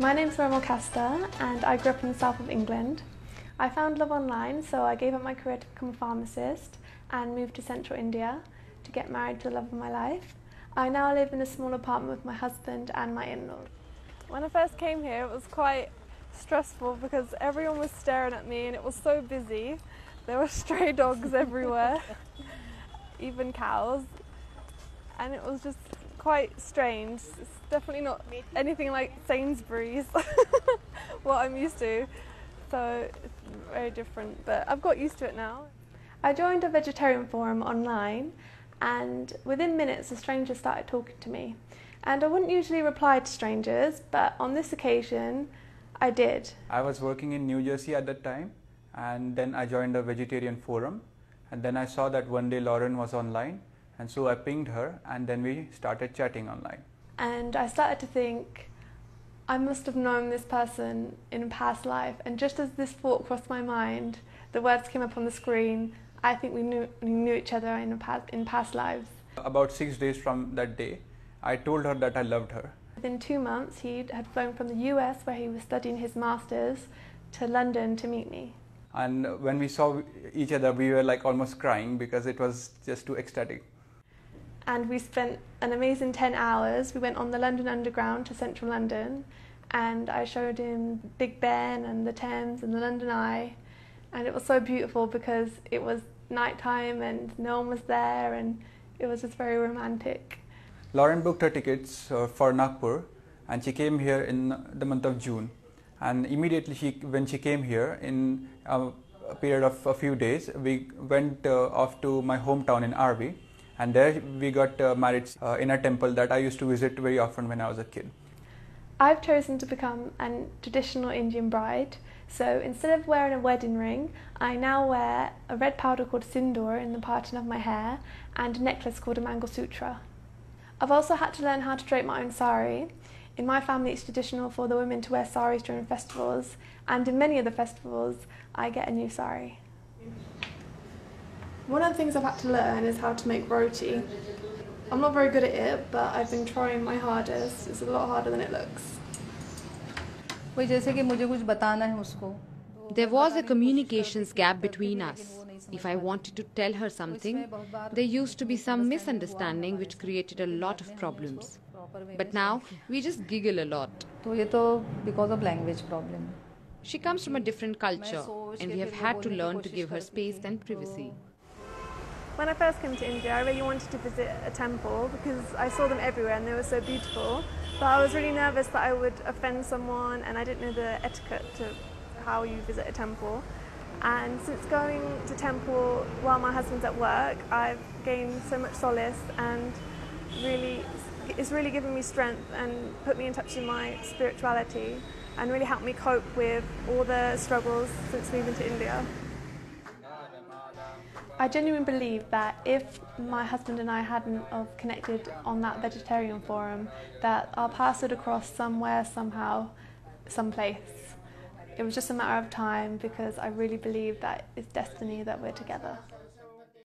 My name's Castor and I grew up in the south of England. I found love online, so I gave up my career to become a pharmacist and moved to central India to get married to the love of my life. I now live in a small apartment with my husband and my in-laws. When I first came here, it was quite stressful because everyone was staring at me and it was so busy. There were stray dogs everywhere, even cows, and it was just quite strange. It's definitely not anything like Sainsbury's, what I'm used to, so it's very different, but I've got used to it now. I joined a vegetarian forum online and within minutes a stranger started talking to me. And I wouldn't usually reply to strangers, but on this occasion I did. I was working in New Jersey at that time, and then I joined a vegetarian forum, and then I saw that one day Lauren was online, and so I pinged her and then we started chatting online. And I started to think, I must have known this person in a past life, and just as this thought crossed my mind, the words came up on the screen, I think we knew each other in past lives. About 6 days from that day, I told her that I loved her. Within 2 months, he had flown from the US, where he was studying his master's, to London to meet me. And when we saw each other, we were like almost crying because it was just too ecstatic. And we spent an amazing 10 hours. We went on the London Underground to central London, and I showed him Big Ben and the Thames and the London Eye, and it was so beautiful because it was night time and no one was there, and it was just very romantic. Lauren booked her tickets for Nagpur, and she came here in the month of June. And immediately when she came here, in a period of a few days, we went off to my hometown in RV, and there we got married in a temple that I used to visit very often when I was a kid. I've chosen to become a traditional Indian bride, so instead of wearing a wedding ring, I now wear a red powder called sindoor in the parting of my hair and a necklace called a Mangalsutra. I've also had to learn how to drape my own sari. In my family it's traditional for the women to wear saris during festivals, and in many of the festivals I get a new sari. One of the things I've had to learn is how to make roti. I'm not very good at it, but I've been trying my hardest. It's a lot harder than it looks. There was a communications gap between us. If I wanted to tell her something, there used to be some misunderstanding which created a lot of problems. But now, we just giggle a lot. Because of language problem. She comes from a different culture, and we have had to learn to give her space and privacy. When I first came to India, I really wanted to visit a temple because I saw them everywhere and they were so beautiful. But I was really nervous that I would offend someone, and I didn't know the etiquette to how you visit a temple. And since going to temple while my husband's at work, I've gained so much solace, and it's really given me strength and put me in touch with my spirituality and really helped me cope with all the struggles since moving to India. I genuinely believe that if my husband and I hadn't have connected on that vegetarian forum, that our paths would have crossed somewhere, somehow, someplace. It was just a matter of time, because I really believe that it's destiny that we're together.